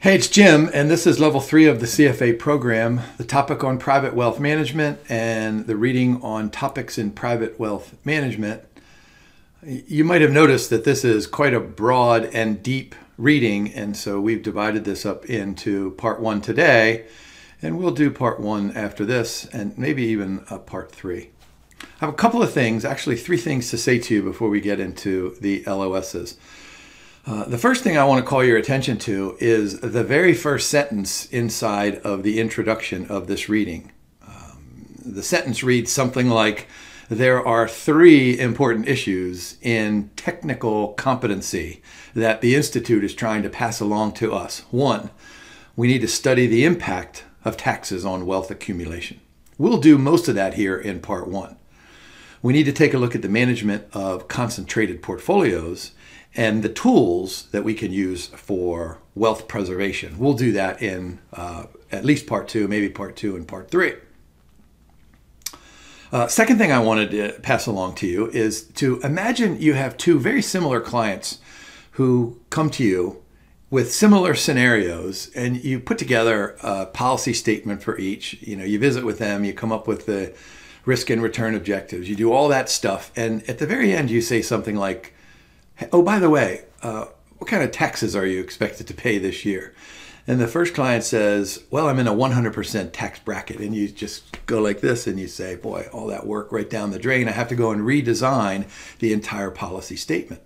Hey, it's Jim, and this is level 3 of the CFA program, the topic on private wealth management and the reading on topics in private wealth management. You might have noticed that this is quite a broad and deep reading, and so we've divided this up into part 1 today, and we'll do part 1 after this, and maybe even a part 3. I have a couple of things, actually 3 things to say to you before we get into the LOSs. The first thing I want to call your attention to is the very first sentence inside of the introduction of this reading. The sentence reads something like, there are 3 important issues in technical competency that the Institute is trying to pass along to us. 1, we need to study the impact of taxes on wealth accumulation. We'll do most of that here in part 1. We need to take a look at the management of concentrated portfolios and the tools that we can use for wealth preservation. We'll do that in at least part 2, maybe part 2 and part 3. Second thing I wanted to pass along to you is to imagine you have 2 very similar clients who come to you with similar scenarios, and you put together a policy statement for each. You visit with them, you come up with the risk and return objectives, you do all that stuff, and at the very end you say something like, oh, by the way, what kind of taxes are you expected to pay this year? And the first client says, well, I'm in a 100% tax bracket. And you just go like this and you say, boy, all that work right down the drain. I have to go and redesign the entire policy statement.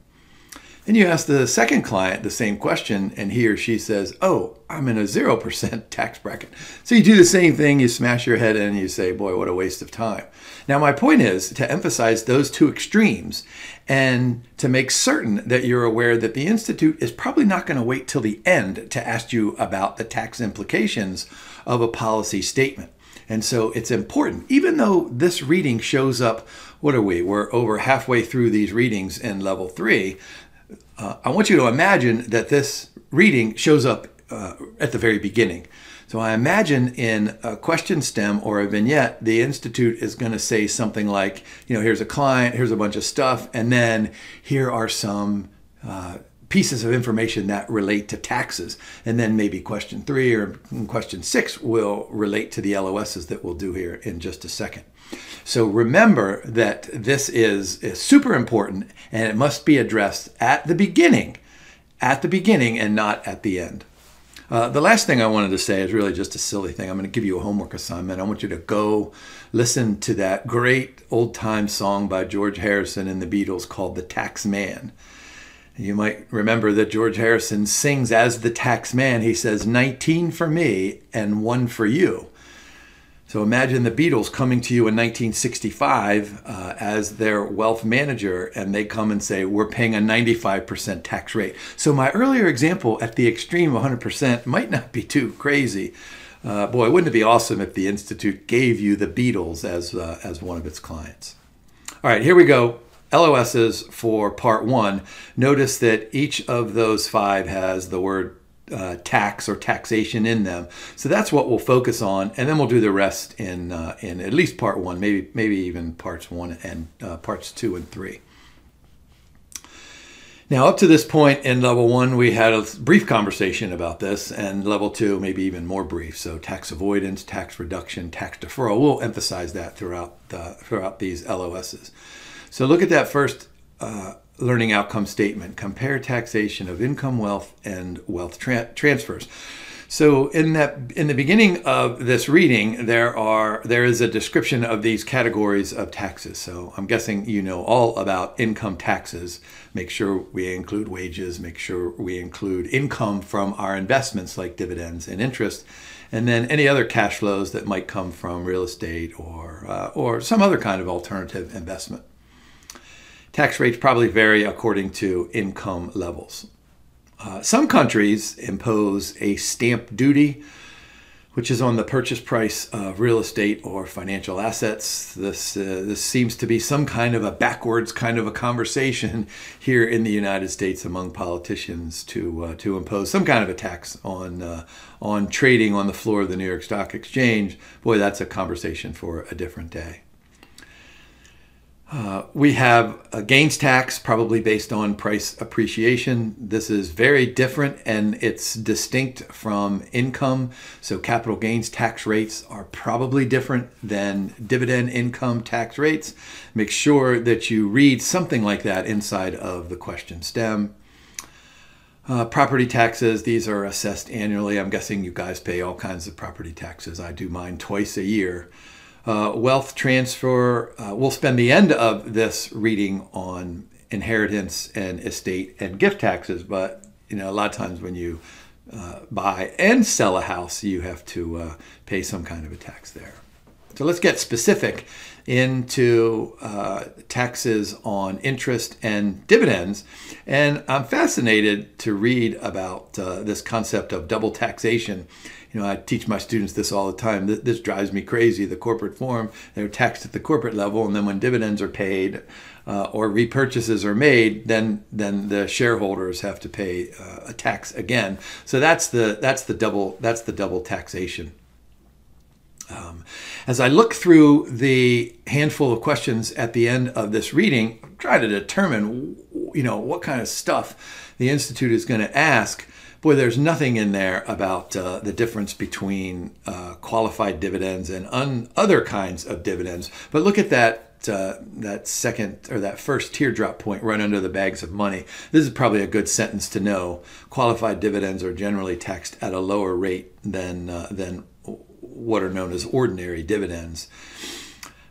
Then you ask the second client the same question, and he or she says, oh, I'm in a 0% tax bracket. So you do the same thing, you smash your head in and you say, boy, what a waste of time. Now, my point is to emphasize those 2 extremes and to make certain that you're aware that the Institute is probably not going to wait till the end to ask you about the tax implications of a policy statement. And so it's important, even though this reading shows up, what are we? We're over halfway through these readings in level 3. I want you to imagine that this reading shows up at the very beginning. So I imagine in a question stem or a vignette, the Institute is going to say something like, here's a client, here's a bunch of stuff, and then here are some pieces of information that relate to taxes. And then maybe question 3 or question 6 will relate to the LOSs that we'll do here in just a second. So remember that this is super important, and it must be addressed at the beginning and not at the end. The last thing I wanted to say is really just a silly thing. I'm going to give you a homework assignment. I want you to go listen to that great old-time song by George Harrison and the Beatles called The Tax Man. You might remember that George Harrison sings as the tax man. He says, 19 for me and 1 for you. So imagine the Beatles coming to you in 1965 as their wealth manager, and they come and say, we're paying a 95% tax rate. So my earlier example at the extreme 100% might not be too crazy. Boy, wouldn't it be awesome if the Institute gave you the Beatles as one of its clients? All right, here we go. LOSs for part 1. Notice that each of those 5 has the word tax or taxation in them. So that's what we'll focus on, and then we'll do the rest in at least part 1, maybe even parts 1 and parts 2 and 3. Now, up to this point in level 1, we had a brief conversation about this, and level 2, maybe even more brief. So tax avoidance, tax reduction, tax deferral. We'll emphasize that throughout these LOSs. So look at that first learning outcome statement. Compare taxation of income, wealth, and wealth transfers. So in the beginning of this reading, there is a description of these categories of taxes. So I'm guessing you know all about income taxes. Make sure we include wages. Make sure we include income from our investments like dividends and interest, and then any other cash flows that might come from real estate or some other kind of alternative investment. Tax rates probably vary according to income levels. Some countries impose a stamp duty, which is on the purchase price of real estate or financial assets. This seems to be some kind of a backwards kind of a conversation here in the United States among politicians to impose some kind of a tax on trading on the floor of the New York Stock Exchange. Boy, that's a conversation for a different day. We have a gains tax, probably based on price appreciation. This is very different and it's distinct from income. So capital gains tax rates are probably different than dividend income tax rates. Make sure that you read something like that inside of the question stem. Property taxes, these are assessed annually. I'm guessing you guys pay all kinds of property taxes. I do mine twice a year. Wealth transfer, we'll spend the end of this reading on inheritance and estate and gift taxes, but a lot of times when you buy and sell a house, you have to pay some kind of a tax there. So let's get specific into taxes on interest and dividends. And I'm fascinated to read about this concept of double taxation. I teach my students this all the time. This drives me crazy. The corporate form, they're taxed at the corporate level, and then when dividends are paid or repurchases are made, then the shareholders have to pay a tax again. So that's the double taxation. As I look through the handful of questions at the end of this reading, I'm trying to determine what kind of stuff the Institute is going to ask. Boy, there's nothing in there about the difference between qualified dividends and other kinds of dividends. But look at that second or that first teardrop point right under the bags of money. This is probably a good sentence to know. Qualified dividends are generally taxed at a lower rate than what are known as ordinary dividends.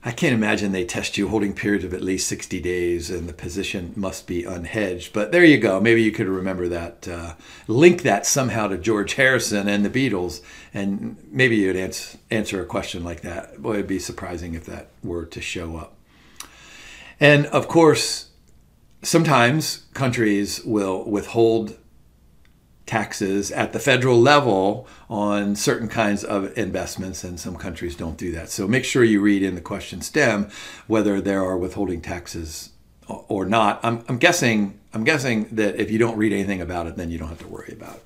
I can't imagine they test you holding periods of at least 60 days and the position must be unhedged. But there you go. Maybe you could remember that, link that somehow to George Harrison and the Beatles, and maybe you'd answer a question like that. Boy, it'd be surprising if that were to show up. And of course, sometimes countries will withhold taxes at the federal level on certain kinds of investments, and some countries don't do that. So make sure you read in the question stem whether there are withholding taxes or not. I'm guessing that if you don't read anything about it, then you don't have to worry about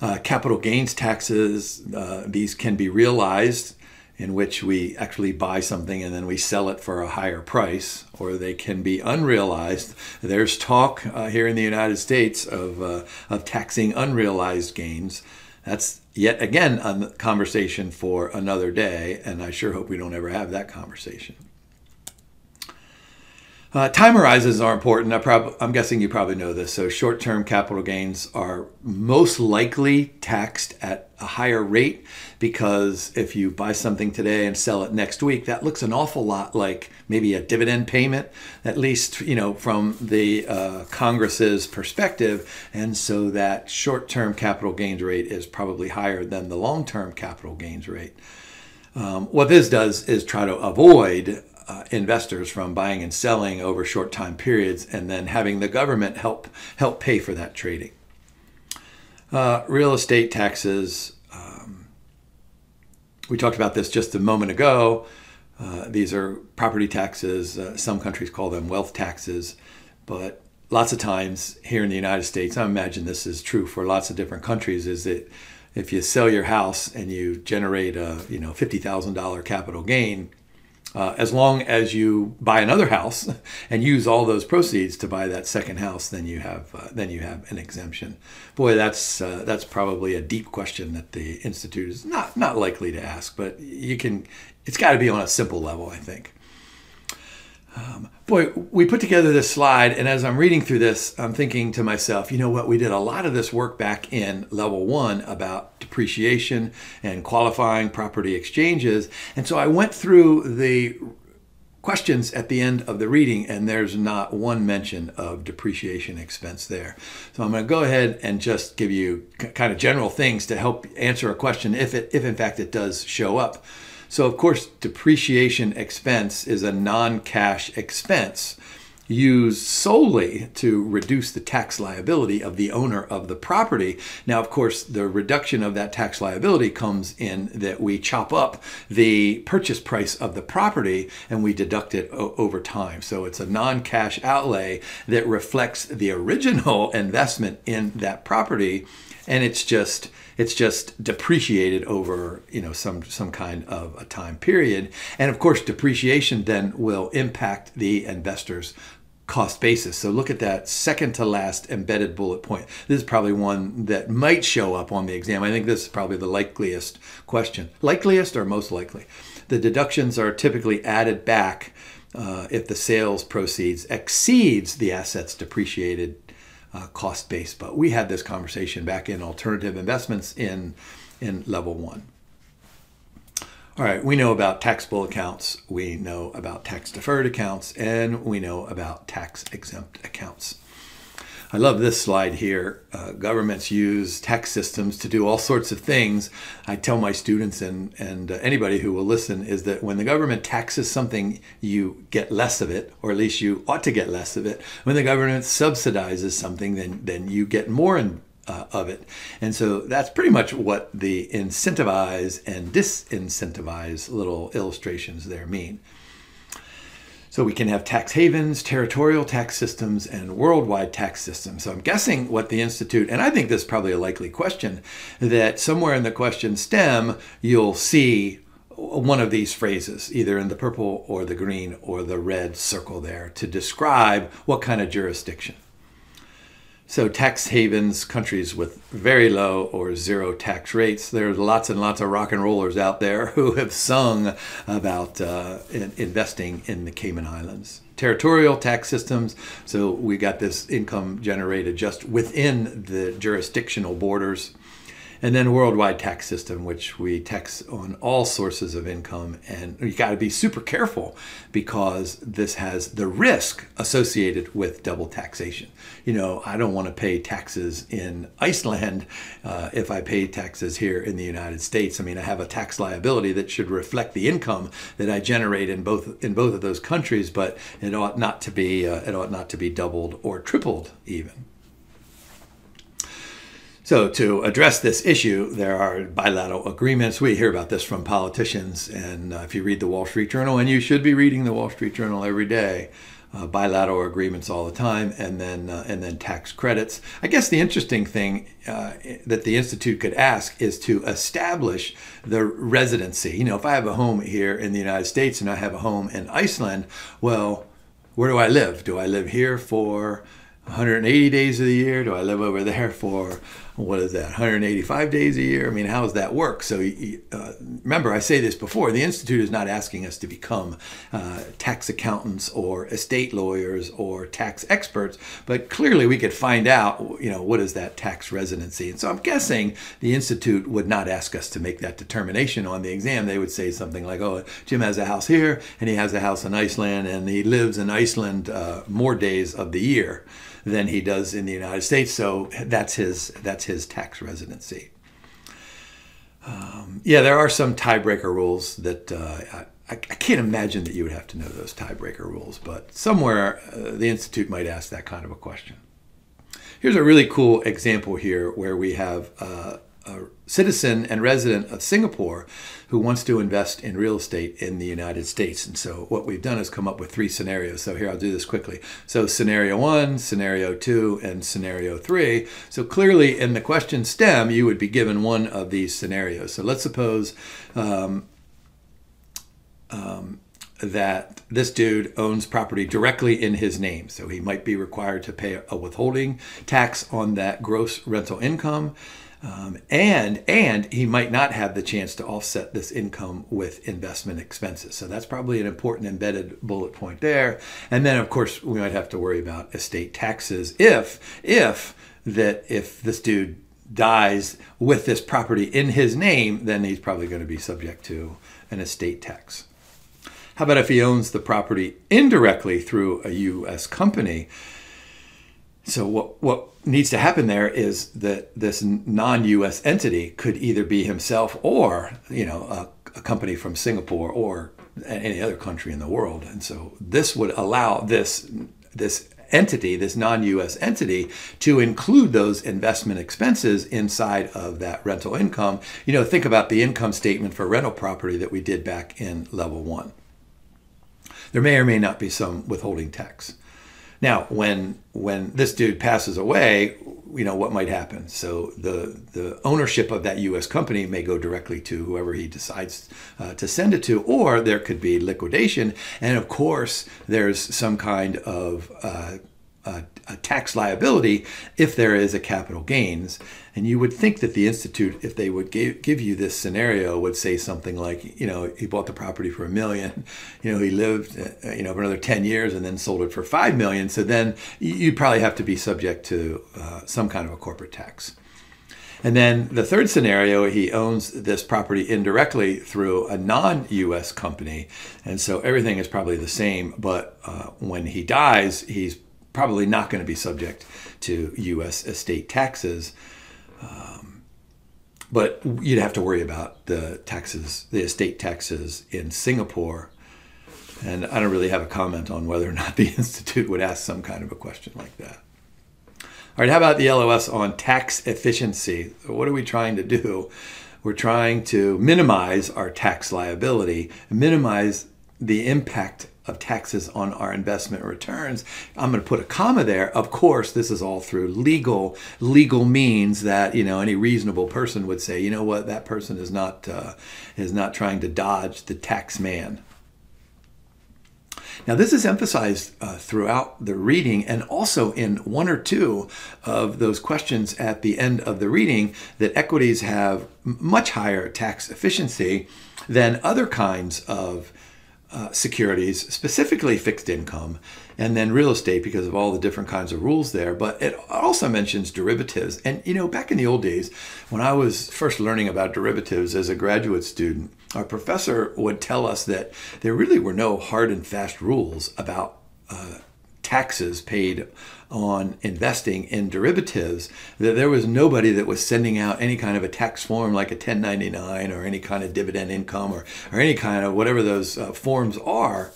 it. Capital gains taxes, these can be realized, in which we actually buy something and then we sell it for a higher price, or they can be unrealized. There's talk here in the United States of taxing unrealized gains. That's yet again a conversation for another day, and I sure hope we don't ever have that conversation. Time horizons are important. I'm guessing you probably know this. So short-term capital gains are most likely taxed at a higher rate, because if you buy something today and sell it next week, that looks an awful lot like maybe a dividend payment, at least from the Congress's perspective. And so that short-term capital gains rate is probably higher than the long-term capital gains rate. What this does is try to avoid investors from buying and selling over short time periods and then having the government help pay for that trading. Real estate taxes, we talked about this just a moment ago. These are property taxes. Some countries call them wealth taxes, but lots of times here in the United States, I imagine this is true for lots of different countries, is that if you sell your house and you generate a $50,000 capital gain, as long as you buy another house and use all those proceeds to buy that second house, then you have an exemption. Boy, that's probably a deep question that the Institute is not likely to ask, but it's got to be on a simple level, I think. Boy, we put together this slide, and as I'm reading through this, I'm thinking to myself, you know what, we did a lot of this work back in level 1 about depreciation and qualifying property exchanges. And so I went through the questions at the end of the reading, and there's not one mention of depreciation expense there. So I'm going to go ahead and just give you kind of general things to help answer a question if in fact it does show up. So of course, depreciation expense is a non-cash expense used solely to reduce the tax liability of the owner of the property. Now, of course, the reduction of that tax liability comes in that we chop up the purchase price of the property and we deduct it over time. So it's a non-cash outlay that reflects the original investment in that property, and it's just It's just depreciated over, some kind of a time period. And of course, depreciation then will impact the investor's cost basis. So look at that second to last embedded bullet point. This is probably one that might show up on the exam. I think this is probably the likeliest question. Likeliest or most likely? The deductions are typically added back if the sales proceeds exceeds the asset's depreciated cost base. But we had this conversation back in alternative investments in level 1. All right, we know about taxable accounts, we know about tax-deferred accounts, and we know about tax-exempt accounts. I love this slide here. Governments use tax systems to do all sorts of things. I tell my students and anybody who will listen is that when the government taxes something, you get less of it, or at least you ought to get less of it. When the government subsidizes something, then you get more of it. And so that's pretty much what the incentivize and disincentivize little illustrations there mean. So we can have tax havens, territorial tax systems, and worldwide tax systems. So I'm guessing what the Institute, and I think this is probably a likely question, that somewhere in the question stem, you'll see one of these phrases, either in the purple or the green or the red circle there, to describe what kind of jurisdiction. So tax havens, countries with very low or zero tax rates. There's lots and lots of rock and rollers out there who have sung about investing in the Cayman Islands. Territorial tax systems, so we got this income generated just within the jurisdictional borders. And then worldwide tax system, which we tax on all sources of income. And you got to be super careful because this has the risk associated with double taxation. I don't want to pay taxes in Iceland if I pay taxes here in the United States. I mean, I have a tax liability that should reflect the income that I generate in both of those countries, but it ought not to be doubled or tripled even. So to address this issue, there are bilateral agreements. We hear about this from politicians, and if you read the Wall Street Journal, and you should be reading the Wall Street Journal every day, bilateral agreements all the time, and then tax credits. I guess the interesting thing that the Institute could ask is to establish the residency. If I have a home here in the United States and I have a home in Iceland, well, where do I live? Do I live here for 180 days of the year? Do I live over there for, 185 days a year? I mean, how does that work? So remember, I say this before, the Institute is not asking us to become tax accountants or estate lawyers or tax experts, but clearly we could find out, what is that tax residency? And so I'm guessing the Institute would not ask us to make that determination on the exam. They would say something like, oh, Jim has a house here and he has a house in Iceland and he lives in Iceland more days of the year than he does in the United States, so that's his tax residency. There are some tiebreaker rules that I can't imagine that you would have to know those tiebreaker rules, but somewhere the Institute might ask that kind of a question. Here's a really cool example here where we have a citizen and resident of Singapore who wants to invest in real estate in the United States. And so what we've done is come up with 3 scenarios. So here, I'll do this quickly. So scenario 1, scenario 2, and scenario 3. So clearly in the question stem, you would be given one of these scenarios. So let's suppose that this dude owns property directly in his name. So he might be required to pay a withholding tax on that gross rental income. And he might not have the chance to offset this income with investment expenses. So that's probably an important embedded bullet point there. And then, of course, we might have to worry about estate taxes if this dude dies with this property in his name, then he's probably going to be subject to an estate tax. How about if he owns the property indirectly through a U.S. company? So what needs to happen there is that this non-U.S. entity could either be himself or, a company from Singapore or any other country in the world. And so this would allow this entity, this non-U.S. entity, to include those investment expenses inside of that rental income. Think about the income statement for rental property that we did back in level 1. There may or may not be some withholding tax. Now, when this dude passes away, what might happen. So the ownership of that U.S. company may go directly to whoever he decides to send it to, or there could be liquidation. And of course, there's some kind of a tax liability if there is a capital gains. And you would think that the Institute, if they would give you this scenario, would say something like, he bought the property for $1 million, he lived, for another 10 years and then sold it for $5 million. So then you'd probably have to be subject to some kind of a corporate tax. And then the third scenario, he owns this property indirectly through a non-U.S. company. And so everything is probably the same, but when he dies, he's probably not going to be subject to U.S. estate taxes. But you'd have to worry about the estate taxes in Singapore. And I don't really have a comment on whether or not the Institute would ask some kind of a question like that. All right, how about the LOS on tax efficiency? What are we trying to do? We're trying to minimize our tax liability, minimize the impact of taxes on our investment returns. I'm going to put a comma there. Of course, this is all through legal means that any reasonable person would say, that person is not trying to dodge the tax man. Now, this is emphasized throughout the reading and also in one or two of those questions at the end of the reading, that equities have much higher tax efficiency than other kinds of securities, specifically fixed income, and then real estate because of all the different kinds of rules there. But it also mentions derivatives. And, back in the old days, when I was first learning about derivatives as a graduate student, our professor would tell us that there really were no hard and fast rules about taxes paid on investing in derivatives, that there was nobody that was sending out any kind of a tax form like a 1099 or any kind of dividend income or any kind of whatever those forms are.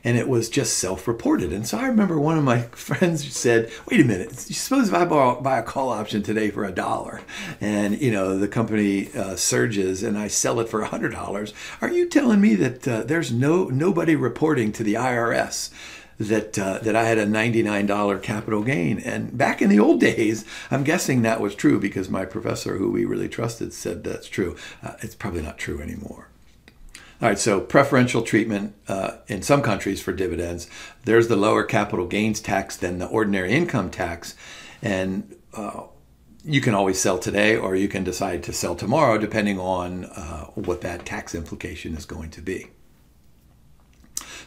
And it was just self-reported. And so I remember one of my friends said, wait a minute, suppose if I buy a call option today for $1 and, the company surges and I sell it for $100, are you telling me that there's nobody reporting to the IRS that I had a $99 capital gain? And back in the old days, I'm guessing that was true because my professor, who we really trusted, said that's true. It's probably not true anymore. All right, so preferential treatment in some countries for dividends. There's the lower capital gains tax than the ordinary income tax. And you can always sell today or you can decide to sell tomorrow depending on what that tax implication is going to be.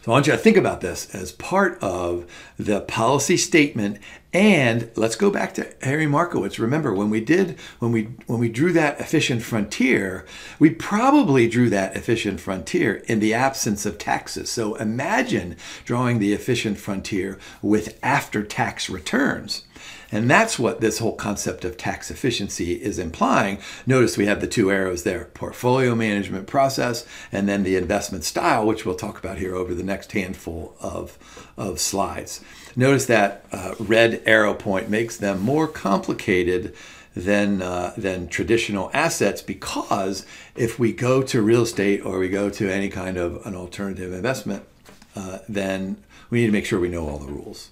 So I want you to think about this as part of the policy statement. And let's go back to Harry Markowitz. Remember, when we drew that efficient frontier, we probably drew that efficient frontier in the absence of taxes. So imagine drawing the efficient frontier with after-tax returns. And that's what this whole concept of tax efficiency is implying. Notice we have the two arrows there, portfolio management process, and then the investment style, which we'll talk about here over the next handful of slides. Notice that red arrow point makes them more complicated than traditional assets, because if we go to real estate or we go to any kind of an alternative investment, then we need to make sure we know all the rules.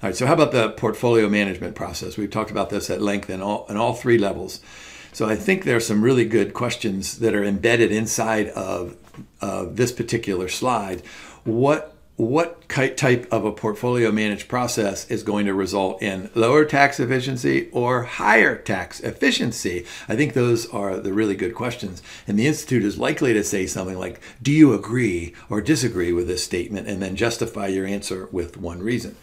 All right, so how about the portfolio management process? We've talked about this at length in all three levels. So I think there are some really good questions that are embedded inside of this particular slide. What type of a portfolio managed process is going to result in lower tax efficiency or higher tax efficiency? I think those are the really good questions. And the Institute is likely to say something like, do you agree or disagree with this statement? And then justify your answer with one reason.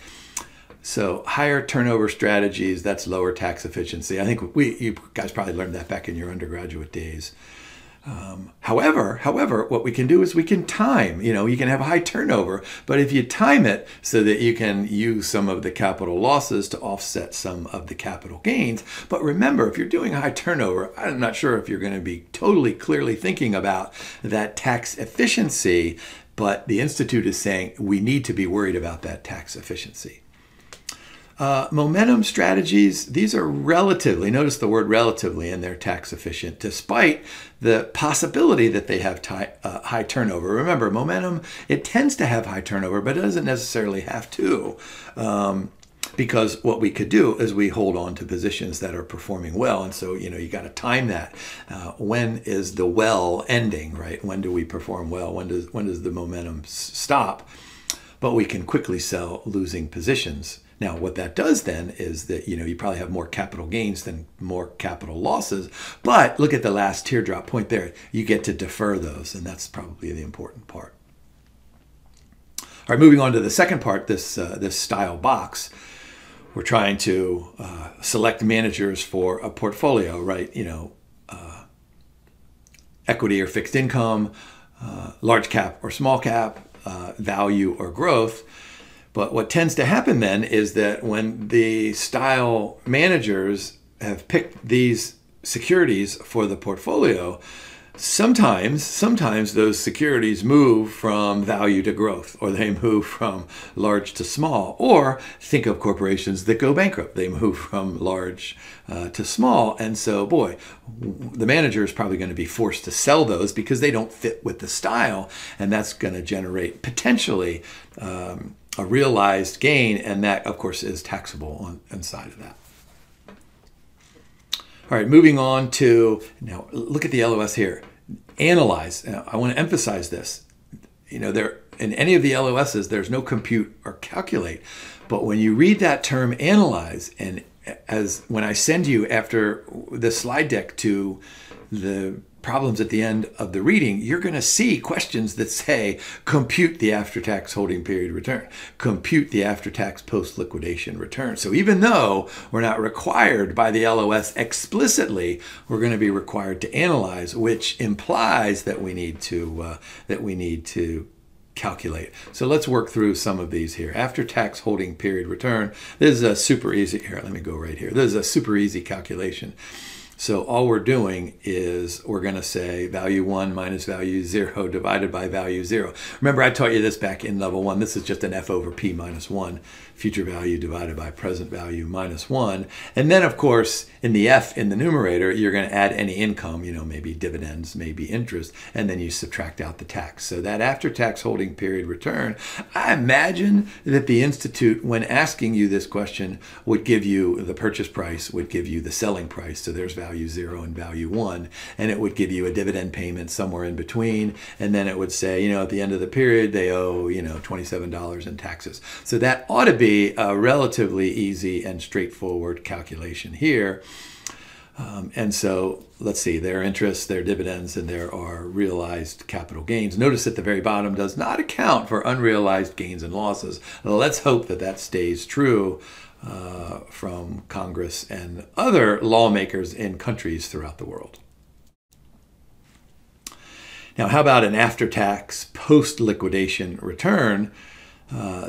So higher turnover strategies, that's lower tax efficiency. I think you guys probably learned that back in your undergraduate days. However, what we can do is we can time, you can have high turnover, but if you time it so that you can use some of the capital losses to offset some of the capital gains. But remember, if you're doing high turnover, I'm not sure if you're going to be totally clearly thinking about that tax efficiency, but the Institute is saying we need to be worried about that tax efficiency. Momentum strategies, these are relatively, notice the word relatively, and they're tax efficient, despite the possibility that they have high turnover. Remember, momentum, it tends to have high turnover, but it doesn't necessarily have to. because what we could do is we hold on to positions that are performing well. And so, you got to time that. When is the well ending, right? When do we perform well? When does the momentum stop? But we can quickly sell losing positions. Now, what that does then is that, you probably have more capital gains than more capital losses. But look at the last teardrop point there. You get to defer those, and that's probably the important part. All right, moving on to the second part, this style box. We're trying to select managers for a portfolio, right? Equity or fixed income, large cap or small cap, value or growth. But what tends to happen then is that when the style managers have picked these securities for the portfolio, sometimes those securities move from value to growth, or they move from large to small. Or think of corporations that go bankrupt. They move from large to small. And so, boy, the manager is probably going to be forced to sell those because they don't fit with the style. And that's going to generate potentially a realized gain. And that, of course, is taxable on inside of that. All right, moving on to, now look at the LOS here. Analyze. Now, I want to emphasize this. There in any of the LOSs, there's no compute or calculate. But when you read that term analyze, and when I send you after the slide deck to the problems at the end of the reading, you're going to see questions that say, compute the after-tax holding period return, compute the after-tax post-liquidation return. So even though we're not required by the LOS explicitly, we're going to be required to analyze, which implies that we need to calculate. So let's work through some of these here. After-tax holding period return. This is a super easy, here, let me go right here. This is a super easy calculation. So all we're doing is we're going to say value 1 minus value 0 divided by value 0. Remember, I taught you this back in level 1. This is just an F over P minus 1, future value divided by present value minus 1. And then, of course, in the F in the numerator, you're going to add any income, maybe dividends, maybe interest, and then you subtract out the tax. So that after-tax holding period return, I imagine that the Institute, when asking you this question, would give you the purchase price, would give you the selling price. So there's value 0 and value 1, and it would give you a dividend payment somewhere in between, and then it would say, at the end of the period they owe $27 in taxes. So that ought to be a relatively easy and straightforward calculation here. And so let's see, their interest, their dividends, and there are realized capital gains. Notice at the very bottom does not account for unrealized gains and losses. Let's hope that that stays true from Congress and other lawmakers in countries throughout the world. Now, how about an after-tax post-liquidation return?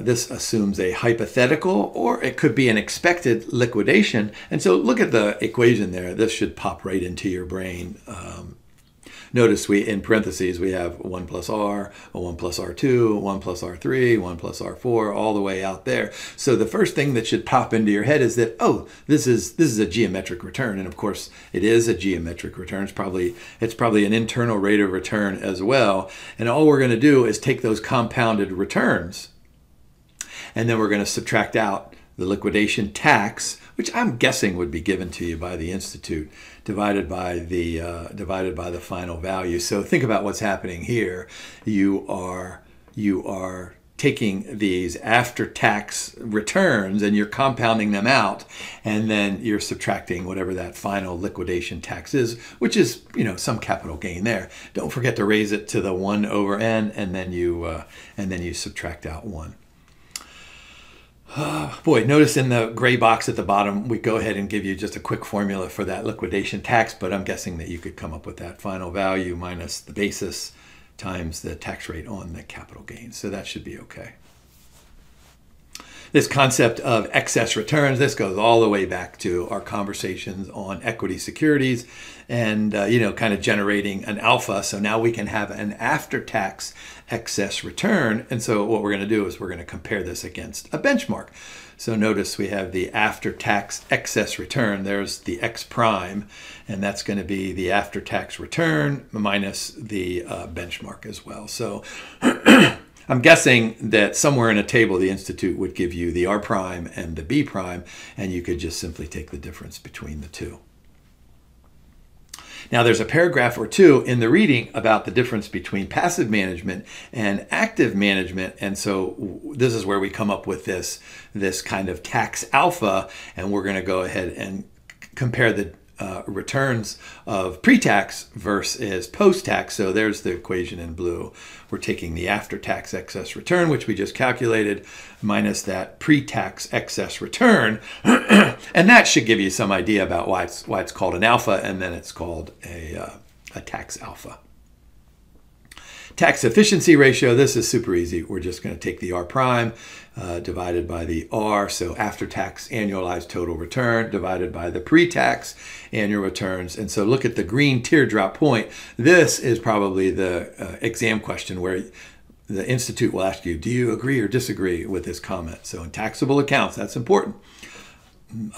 This assumes a hypothetical, or it could be an expected liquidation. And so look at the equation there. This should pop right into your brain. Notice in parentheses, we have 1 plus R, a 1 plus R2, 1 plus R3, 1 plus R4, all the way out there. So the first thing that should pop into your head is that, oh, this is a geometric return. And of course, it is a geometric return. It's probably an internal rate of return as well. And all we're going to do is take those compounded returns, and then we're going to subtract out the liquidation tax, which I'm guessing would be given to you by the Institute, divided by the final value. So think about what's happening here. You are taking these after-tax returns and you're compounding them out, and then you're subtracting whatever that final liquidation tax is, which is some capital gain there. Don't forget to raise it to the 1 over n, and then you subtract out 1. Boy, notice in the gray box at the bottom, we go ahead and give you just a quick formula for that liquidation tax, but I'm guessing that you could come up with that final value minus the basis times the tax rate on the capital gains. So that should be okay. This concept of excess returns, this goes all the way back to our conversations on equity securities and, kind of generating an alpha. So now we can have an after-tax excess return. And so what we're going to do is we're going to compare this against a benchmark. So notice we have the after-tax excess return. There's the X prime, and that's going to be the after-tax return minus the benchmark as well. So I'm guessing that somewhere in a table the Institute would give you the R prime and the B prime, and you could just simply take the difference between the two. Now there's a paragraph or two in the reading about the difference between passive management and active management. And so this is where we come up with this kind of tax alpha, and we're going to go ahead and compare the returns of pre-tax versus post-tax. So there's the equation in blue. We're taking the after-tax excess return, which we just calculated, minus that pre-tax excess return. And that should give you some idea about why it's called an alpha, and then it's called a tax alpha. Tax efficiency ratio, this is super easy. We're just going to take the R prime divided by the R, so after-tax annualized total return divided by the pre-tax annual returns. And so look at the green teardrop point. This is probably the exam question where the Institute will ask you, do you agree or disagree with this comment? So in taxable accounts, that's important.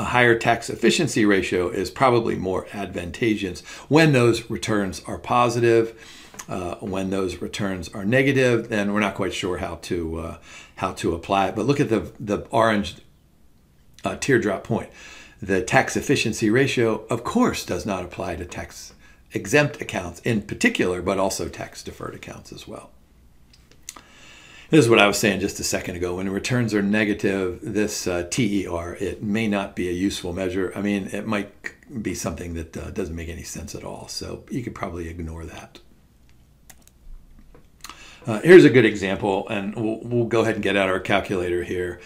A higher tax efficiency ratio is probably more advantageous when those returns are positive. When those returns are negative, then we're not quite sure how to apply it. But look at the orange teardrop point. The tax efficiency ratio, of course, does not apply to tax-exempt accounts in particular, but also tax-deferred accounts as well. This is what I was saying just a second ago. When returns are negative, this TER, it may not be a useful measure. I mean, it might be something that doesn't make any sense at all. So you could probably ignore that. Here's a good example, and we'll go ahead and get out our calculator here.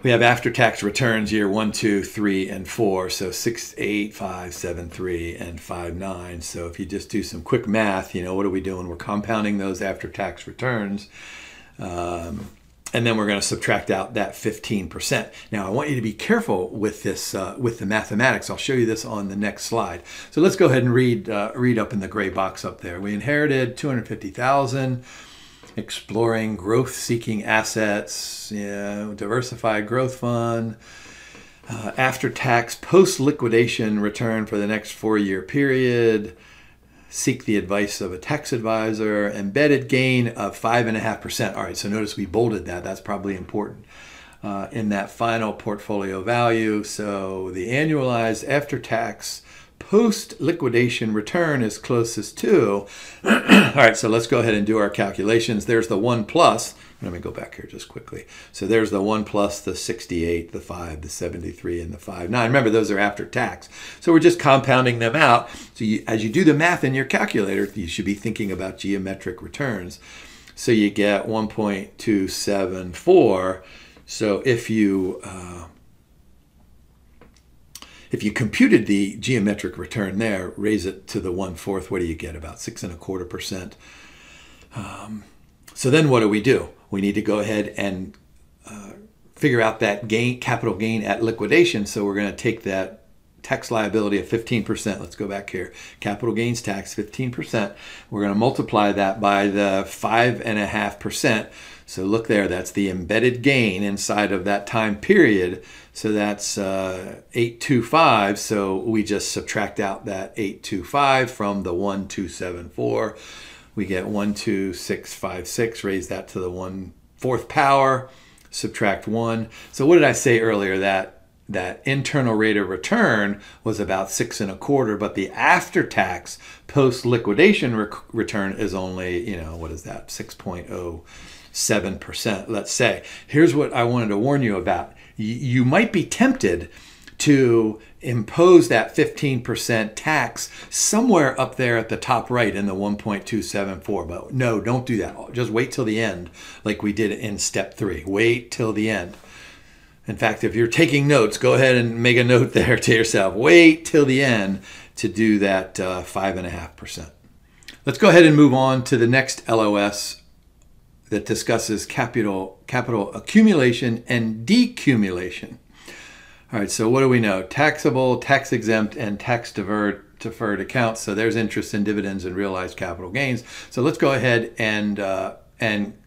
We have after-tax returns year 1, 2, 3, and 4. So 6, 8, 5, 7, 3, and 5, 9. So if you just do some quick math, what are we doing? We're compounding those after-tax returns. And then we're going to subtract out that 15%. Now, I want you to be careful with this, with the mathematics. I'll show you this on the next slide. So let's go ahead and read up in the gray box up there. We inherited $250,000, exploring growth-seeking assets, diversified growth fund, after-tax post-liquidation return for the next 4-year period. Seek the advice of a tax advisor, embedded gain of 5.5%. All right, so notice we bolded that. That's probably important in that final portfolio value. So the annualized after-tax post-liquidation return is closest to. All right, so let's go ahead and do our calculations. There's the 1 plus. Let me go back here just quickly. So there's the 1 plus the 68, the 5, the 73, and the 5, 9. Remember, those are after tax. So we're just compounding them out. So as you do the math in your calculator, you should be thinking about geometric returns. So you get 1.274. So if you computed the geometric return there, raise it to the 1/4, what do you get? About 6.25%. So then what do? We need to go ahead and figure out that capital gain at liquidation. So we're going to take that tax liability of 15%. Let's go back here. Capital gains tax, 15%. We're going to multiply that by the 5.5%. So look there, that's the embedded gain inside of that time period. So that's 825. So we just subtract out that 825 from the 1.274. We get 12656, raise that to the 1/4 power, subtract 1. So what did I say earlier? That internal rate of return was about 6.25, but the after-tax post-liquidation return is only, what is that, 6.07%, let's say. Here's what I wanted to warn you about. You might be tempted to impose that 15% tax somewhere up there at the top right in the 1.274. But no, don't do that. Just wait till the end like we did in step 3. Wait till the end. In fact, if you're taking notes, go ahead and make a note there to yourself. Wait till the end to do that 5.5%. Let's go ahead and move on to the next LOS that discusses capital accumulation and decumulation. All right, so what do we know? Taxable, tax-exempt, and tax-deferred accounts. So there's interest and dividends and realized capital gains. So let's go ahead and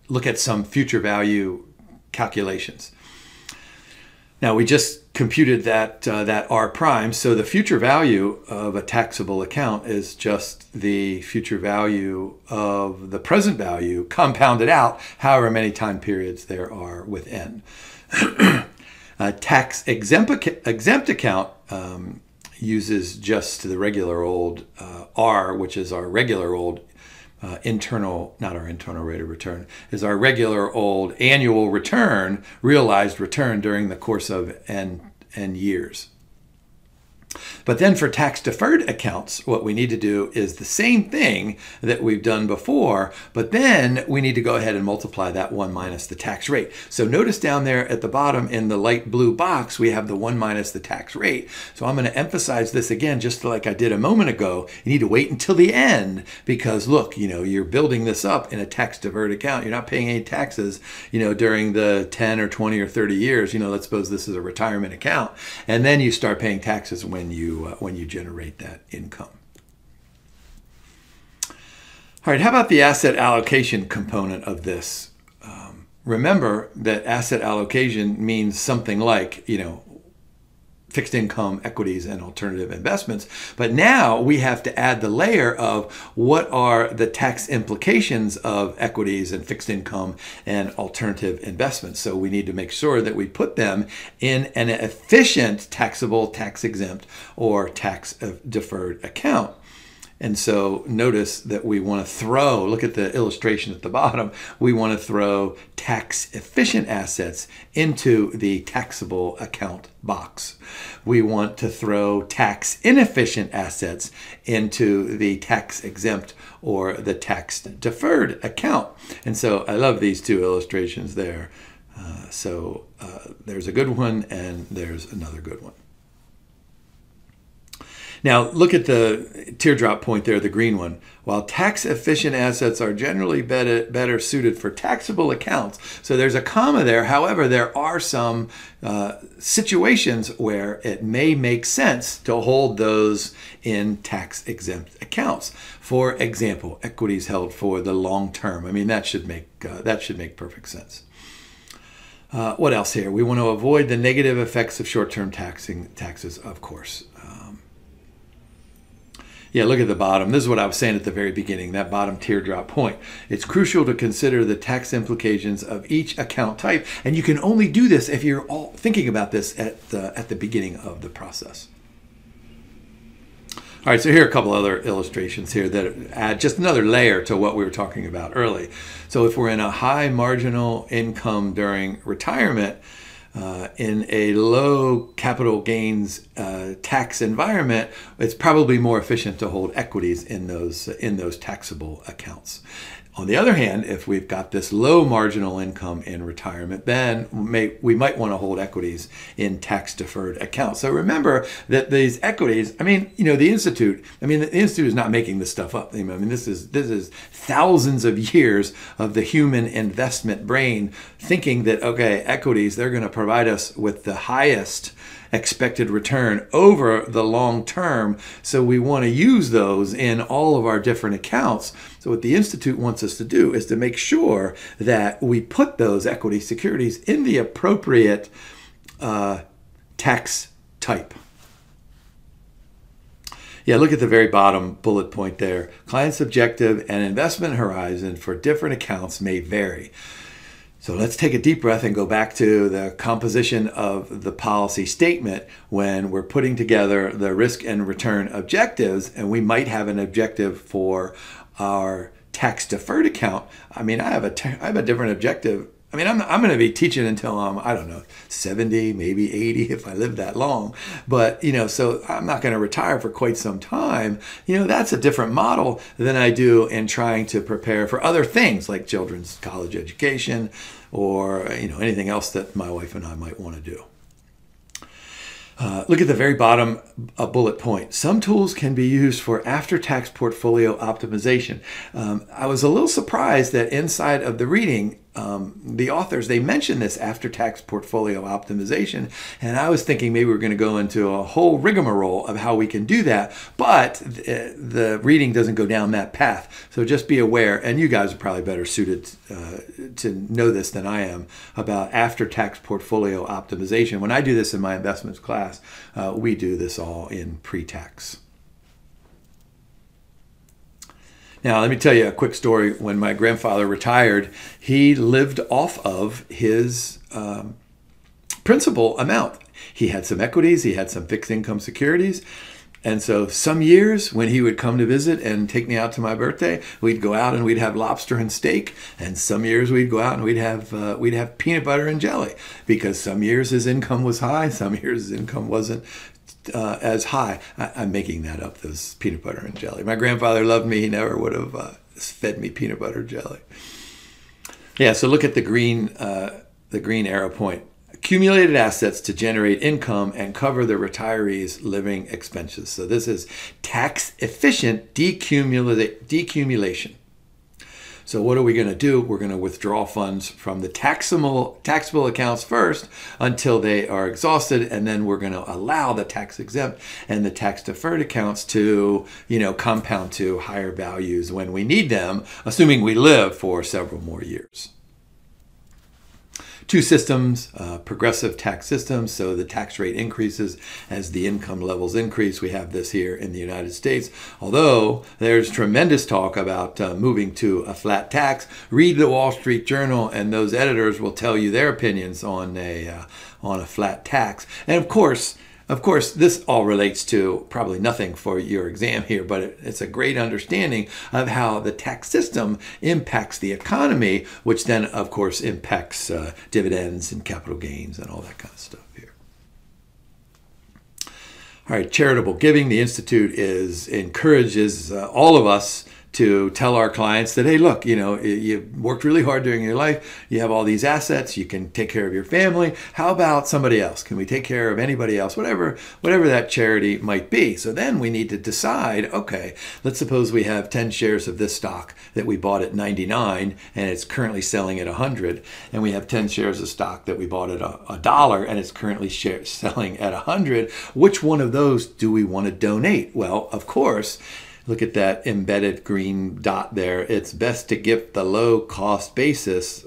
look at some future value calculations. Now, we just computed that R prime. So the future value of a taxable account is just the future value of the present value compounded out however many time periods there are within. A tax-exempt account uses just the regular old R, which is our regular old not our internal rate of return, is our regular old annual return, realized return during the course of n years. But then for tax-deferred accounts, what we need to do is the same thing that we've done before, but then we need to go ahead and multiply that 1 minus the tax rate. So notice down there at the bottom in the light blue box, we have the 1 minus the tax rate. So I'm going to emphasize this again, just like I did a moment ago. You need to wait until the end because look, you're building this up in a tax-deferred account. You're not paying any taxes, during the 10 or 20 or 30 years. Let's suppose this is a retirement account. And then you start paying taxes when you generate that income. All right, how about the asset allocation component of this? Remember that asset allocation means something like, fixed income, equities, and alternative investments. But now we have to add the layer of what are the tax implications of equities and fixed income and alternative investments. So we need to make sure that we put them in an efficient taxable, tax-exempt, or tax-deferred account. And so notice that we want to throw, look at the illustration at the bottom, we want to throw tax-efficient assets into the taxable account box. We want to throw tax-inefficient assets into the tax-exempt or the tax-deferred account. And so I love these two illustrations there. There's a good one and there's another good one. Now, look at the teardrop point there, the green one. While tax-efficient assets are generally better suited for taxable accounts, so there's a comma there. However, there are some situations where it may make sense to hold those in tax-exempt accounts. For example, equities held for the long term. I mean, that should make perfect sense. What else here? We want to avoid the negative effects of short-term taxes, of course. Yeah, look at the bottom. This is what I was saying at the very beginning, that bottom teardrop point. It's crucial to consider the tax implications of each account type, and you can only do this if you're all thinking about this at the beginning of the process. All right, so here are a couple other illustrations here that add just another layer to what we were talking about early. So if we're in a high marginal income during retirement, in a low capital gains tax environment, it's probably more efficient to hold equities in those taxable accounts. On the other hand, if we've got this low marginal income in retirement, then we might want to hold equities in tax-deferred accounts. So remember that these equities, the Institute is not making this stuff up. This is thousands of years of the human investment brain thinking that, okay, equities, they're going to provide us with the highest expected return over the long term. So we want to use those in all of our different accounts. So what the Institute wants us to do is to make sure that we put those equity securities in the appropriate tax type. Yeah, look at the very bottom bullet point there. Client's objective and investment horizon for different accounts may vary. So let's take a deep breath and go back to the composition of the policy statement when we're putting together the risk and return objectives, and we might have an objective for our tax-deferred account. I have a different objective. I'm going to be teaching until I'm, 70, maybe 80 if I live that long. But, so I'm not going to retire for quite some time. That's a different model than I do in trying to prepare for other things like children's college education or, anything else that my wife and I might want to do. Look at the very bottom bullet point. Some tools can be used for after-tax portfolio optimization. I was a little surprised that inside of the reading, the authors, they mention this after-tax portfolio optimization, and I was thinking maybe we're going to go into a whole rigmarole of how we can do that, but the reading doesn't go down that path. So just be aware, and you guys are probably better suited to know this than I am about after-tax portfolio optimization. When I do this in my investments class, we do this all in pre-tax. Now, let me tell you a quick story. When my grandfather retired, he lived off of his principal amount. He had some equities, he had some fixed income securities. And so some years when he would come to visit and take me out to my birthday, we'd go out and we'd have lobster and steak. And some years we'd go out and we'd have peanut butter and jelly, because some years his income was high, some years his income wasn't as high. I'm making that up, those peanut butter and jelly. My grandfather loved me. He never would have fed me peanut butter jelly. Yeah, so look at the green arrow point. Accumulated assets to generate income and cover the retiree's living expenses. So this is tax efficient decumulation. So what are we going to do? We're going to withdraw funds from the taxable accounts first until they are exhausted, and then we're going to allow the tax-exempt and the tax-deferred accounts to, compound to higher values when we need them, assuming we live for several more years. Two systems, progressive tax systems, so the tax rate increases as the income levels increase. We have this here in the United States. Although there's tremendous talk about moving to a flat tax. Read the Wall Street Journal, and those editors will tell you their opinions on a flat tax. And of course, this all relates to probably nothing for your exam here, but it's a great understanding of how the tax system impacts the economy, which then, of course, impacts dividends and capital gains and all that kind of stuff here. All right, charitable giving. The Institute encourages all of us to tell our clients that, hey, look, you worked really hard during your life. You have all these assets. You can take care of your family. How about somebody else? Can we take care of anybody else? Whatever that charity might be. So then we need to decide, okay, let's suppose we have 10 shares of this stock that we bought at 99 and it's currently selling at 100. And we have 10 shares of stock that we bought at $1 and it's currently selling at 100. Which one of those do we want to donate? Well, of course, look at that embedded green dot there. It's best to give the low cost basis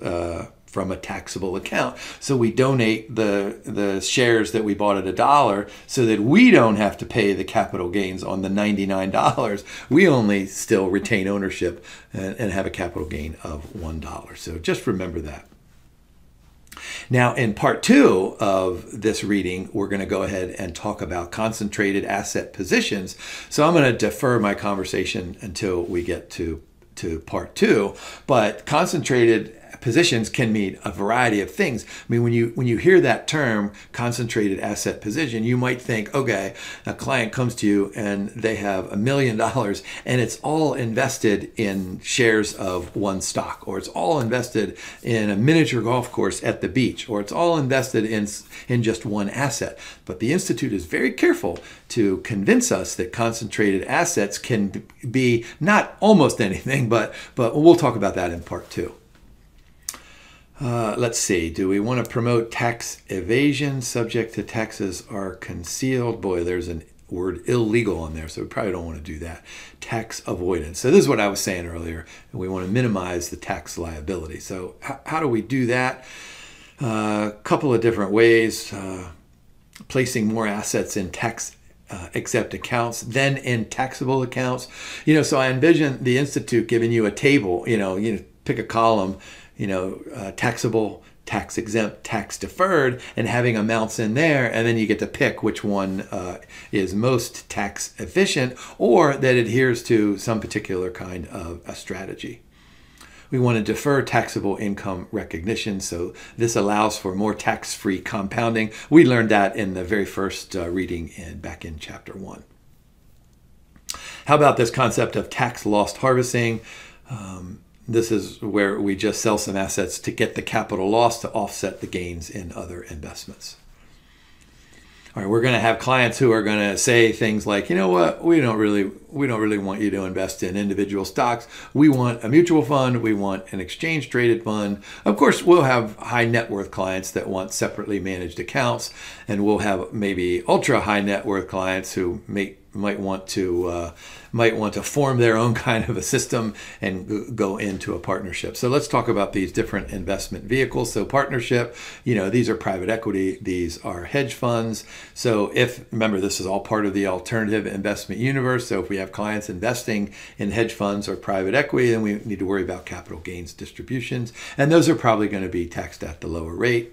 from a taxable account. So we donate the shares that we bought at $1 so that we don't have to pay the capital gains on the $99. We only still retain ownership and have a capital gain of $1. So just remember that. Now, in part 2 of this reading, we're going to go ahead and talk about concentrated asset positions. So I'm going to defer my conversation until we get to part 2. But concentrated positions can mean a variety of things. I mean, when you hear that term, concentrated asset position, you might think, okay, a client comes to you and they have $1 million and it's all invested in shares of one stock, or it's all invested in a miniature golf course at the beach, or it's all invested in just one asset. But the Institute is very careful to convince us that concentrated assets can be not almost anything, but we'll talk about that in part 2. Let's see. Do we want to promote tax evasion? Subject to taxes are concealed. Boy, there's a word illegal on there, so we probably don't want to do that. Tax avoidance. So this is what I was saying earlier. We want to minimize the tax liability. So how do we do that? A couple of different ways. Placing more assets in tax-exempt accounts than in taxable accounts. So I envision the Institute giving you a table. You pick a column. Taxable, tax-exempt, tax-deferred, and having amounts in there, and then you get to pick which one is most tax efficient or that adheres to some particular kind of a strategy. We want to defer taxable income recognition, so this allows for more tax-free compounding. We learned that in the very first reading back in Chapter 1. How about this concept of tax loss harvesting? This is where we just sell some assets to get the capital loss to offset the gains in other investments. All right, we're going to have clients who are going to say things like, you know what, we don't really want you to invest in individual stocks. We want a mutual fund. We want an exchange traded fund. Of course, we'll have high net worth clients that want separately managed accounts, and we'll have maybe ultra high net worth clients who might want to form their own kind of a system and go into a partnership. So let's talk about these different investment vehicles. So partnership, these are private equity, these are hedge funds. So remember, this is all part of the alternative investment universe. So if we have clients investing in hedge funds or private equity, then we need to worry about capital gains distributions. And those are probably going to be taxed at the lower rate.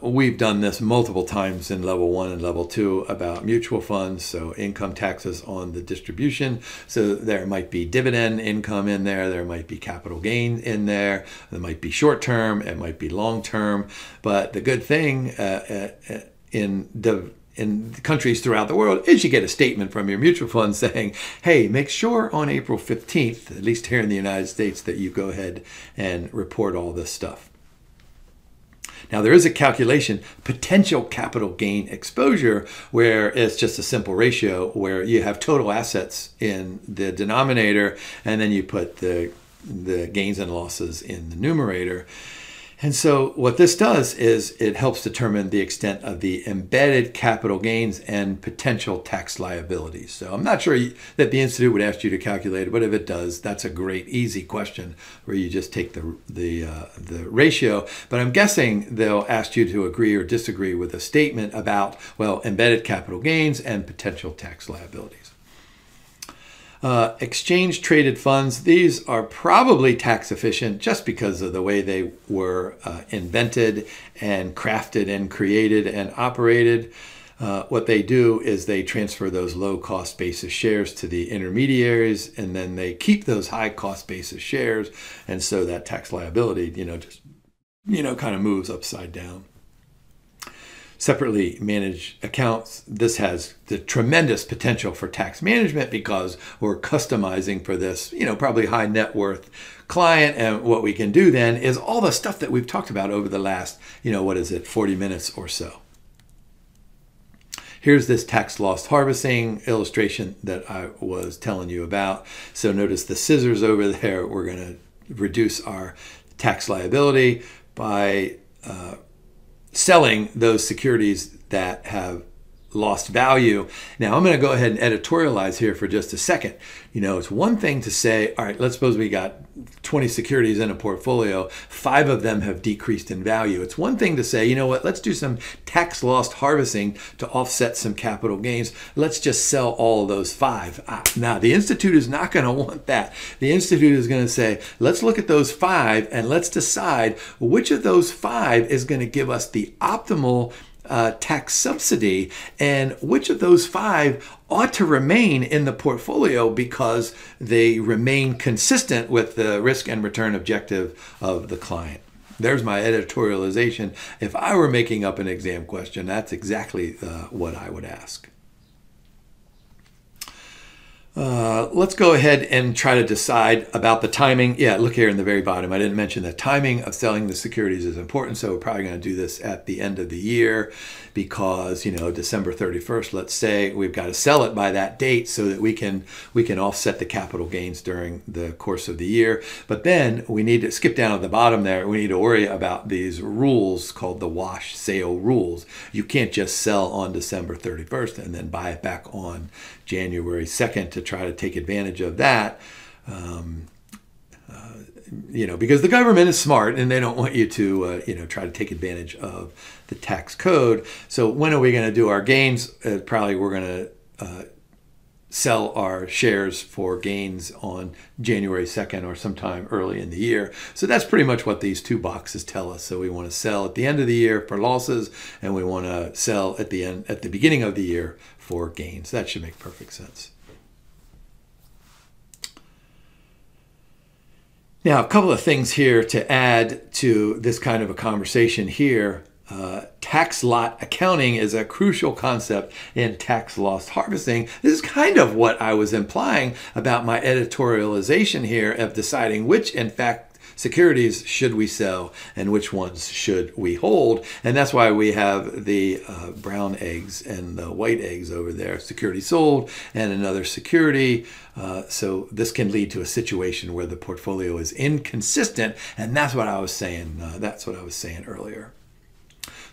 We've done this multiple times in level 1 and level 2 about mutual funds. So income taxes on the distribution. So there might be dividend income in there. There might be capital gain in there. There might be short term. It might be long term. But the good thing in countries throughout the world is you get a statement from your mutual fund saying, hey, make sure on April 15th, at least here in the United States, that you go ahead and report all this stuff. Now, there is a calculation, potential capital gain exposure, where it's just a simple ratio where you have total assets in the denominator, and then you put the gains and losses in the numerator. And so what this does is it helps determine the extent of the embedded capital gains and potential tax liabilities. So I'm not sure that the Institute would ask you to calculate it, but if it does, that's a great, easy question where you just take the ratio. But I'm guessing they'll ask you to agree or disagree with a statement about, well, embedded capital gains and potential tax liabilities. Exchange traded funds, these are probably tax efficient just because of the way they were invented and crafted and created and operated. What they do is they transfer those low cost basis shares to the intermediaries, and then they keep those high cost basis shares. And so that tax liability, just kind of moves upside down. Separately managed accounts, this has the tremendous potential for tax management because we're customizing for this, probably high net worth client. And what we can do then is all the stuff that we've talked about over the last, 40 minutes or so. Here's this tax loss harvesting illustration that I was telling you about. So notice the scissors over there. We're going to reduce our tax liability by selling those securities that have lost value. Now, I'm going to go ahead and editorialize here for just a second. It's one thing to say, all right, let's suppose we got 20 securities in a portfolio, 5 of them have decreased in value. It's one thing to say, you know what, let's do some tax loss harvesting to offset some capital gains. Let's just sell all of those 5. Now, the Institute is not going to want that. The Institute is going to say, let's look at those 5 and let's decide which of those 5 is going to give us the optimal tax subsidy, and which of those 5 ought to remain in the portfolio because they remain consistent with the risk and return objective of the client. There's my editorialization. If I were making up an exam question, that's exactly what I would ask. Let's go ahead and try to decide about the timing. Yeah, look here in the very bottom. I didn't mention the timing of selling the securities is important, so we're probably going to do this at the end of the year because, December 31st, let's say, we've got to sell it by that date so that we can offset the capital gains during the course of the year. But then we need to skip down at the bottom there. We need to worry about these rules called the wash sale rules. You can't just sell on December 31st and then buy it back on January 2nd to try to take advantage of that, because the government is smart and they don't want you to, try to take advantage of the tax code. So when are we going to do our gains? Probably we're going to sell our shares for gains on January 2nd or sometime early in the year. So that's pretty much what these 2 boxes tell us. So we want to sell at the end of the year for losses, and we want to sell at the beginning of the year for gains. That should make perfect sense. Now, a couple of things here to add to this kind of a conversation here. Tax lot accounting is a crucial concept in tax loss harvesting. This is kind of what I was implying about my editorialization here of deciding which, in fact, securities should we sell and which ones should we hold. And that's why we have the brown eggs and the white eggs over there, security sold and another security. So this can lead to a situation where the portfolio is inconsistent, and that's what I was saying. That's what I was saying earlier.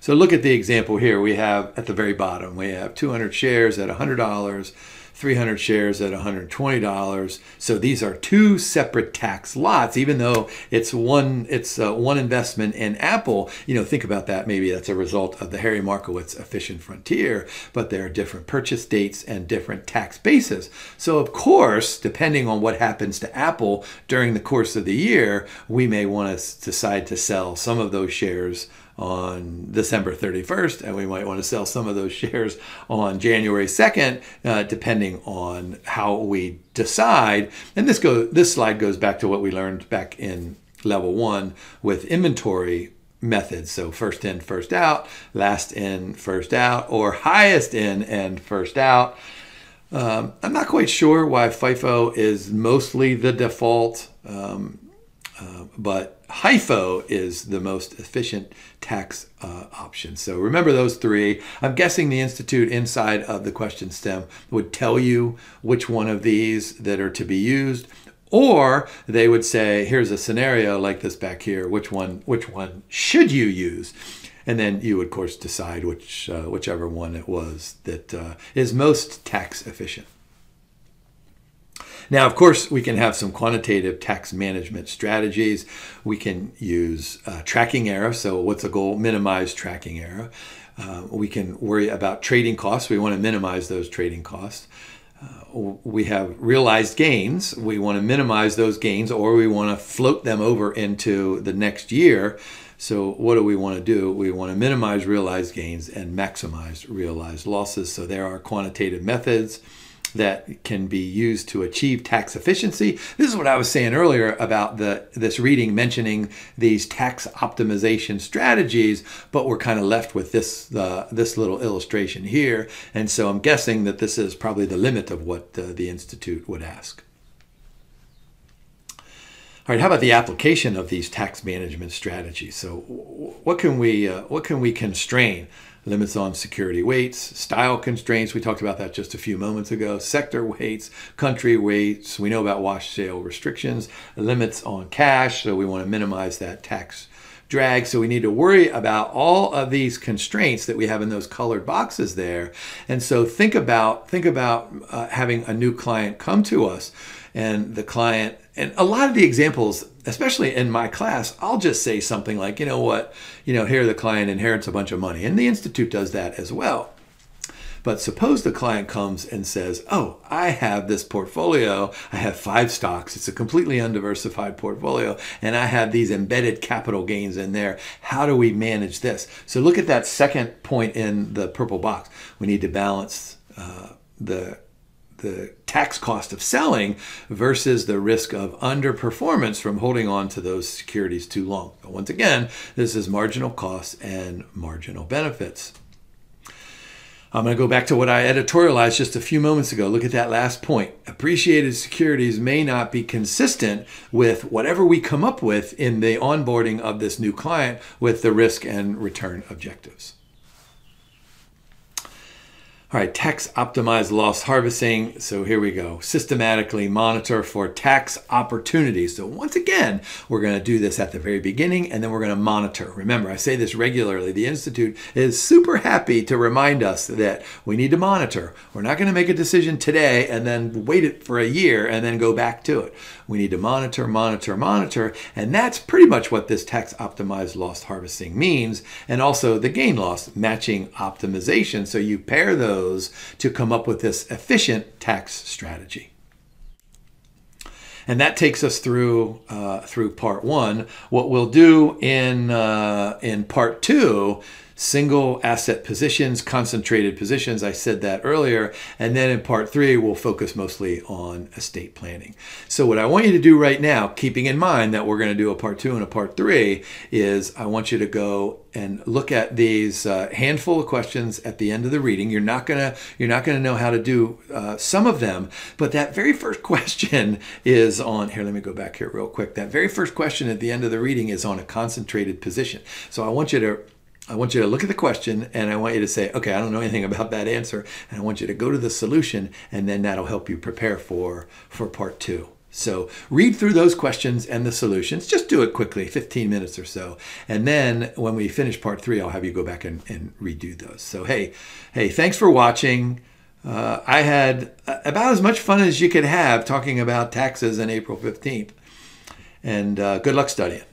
So look at the example here. We have at the very bottom, we have 200 shares at $100, 300 shares at $120. So these are two separate tax lots, even though it's one investment in Apple. You know, think about that. Maybe that's a result of the Harry Markowitz efficient frontier, but there are different purchase dates and different tax bases. So of course, depending on what happens to Apple during the course of the year, we may want to decide to sell some of those shares on December 31st, and we might want to sell some of those shares on January 2nd, depending on how we decide. And this slide goes back to what we learned back in level 1 with inventory methods. So first in, first out, last in, first out, or highest in and first out. I'm not quite sure why FIFO is mostly the default, but HIFO is the most efficient tax option. So remember those three. I'm guessing the Institute inside of the question stem would tell you which one of these that are to be used, or they would say, here's a scenario like this back here, which one should you use? And then you would, of course, decide whichever one it was that is most tax efficient. Now, of course, we can have some quantitative tax management strategies. We can use tracking error. So what's the goal? Minimize tracking error. We can worry about trading costs. We want to minimize those trading costs. We have realized gains. We want to minimize those gains, or we want to float them over into the next year. So what do we want to do? We want to minimize realized gains and maximize realized losses. So there are quantitative methods that can be used to achieve tax efficiency. This is what I was saying earlier about this reading mentioning these tax optimization strategies, but we're kind of left with this little illustration here. And so I'm guessing that this is probably the limit of what the Institute would ask. All right, how about the application of these tax management strategies? So what can we constrain? Limits on security weights, style constraints. We talked about that just a few moments ago. Sector weights, country weights. We know about wash sale restrictions, limits on cash. So we want to minimize that tax drag. So we need to worry about all of these constraints that we have in those colored boxes there. And so think about having a new client come to us, and the client, and a lot of the examples, especially in my class, I'll just say something like, you know what, here the client inherits a bunch of money, and the Institute does that as well. But suppose the client comes and says, oh, I have this portfolio. I have 5 stocks. It's a completely undiversified portfolio, and I have these embedded capital gains in there. How do we manage this? So look at that second point in the purple box. We need to balance the tax cost of selling versus the risk of underperformance from holding on to those securities too long. But once again, this is marginal costs and marginal benefits. I'm going to go back to what I editorialized just a few moments ago. Look at that last point. Appreciated securities may not be consistent with whatever we come up with in the onboarding of this new client with the risk and return objectives. All right, tax optimized loss harvesting. So here we go. Systematically monitor for tax opportunities. So once again, we're going to do this at the very beginning, and then we're going to monitor. Remember, I say this regularly. The Institute is super happy to remind us that we need to monitor. We're not going to make a decision today and then wait it for a year and then go back to it. We need to monitor, monitor, monitor. And that's pretty much what this tax optimized loss harvesting means. And also the gain loss matching optimization. So you pair those to come up with this efficient tax strategy. And that takes us through part 1. What we'll do in part 2, single asset positions, concentrated positions. I said that earlier. And then in part 3, we'll focus mostly on estate planning. So what I want you to do right now, keeping in mind that we're going to do a part 2 and a part 3, is I want you to go and look at these handful of questions at the end of the reading. You're not gonna know how to do some of them, but that very first question is on here. Let me go back here real quick. That very first question at the end of the reading is on a concentrated position. So I want you to look at the question, and I want you to say, okay, I don't know anything about that answer, and I want you to go to the solution, and then that'll help you prepare for part 2. So read through those questions and the solutions. Just do it quickly, 15 minutes or so. And then when we finish part 3, I'll have you go back and redo those. So, hey, thanks for watching. I had about as much fun as you could have talking about taxes on April 15th. And good luck studying.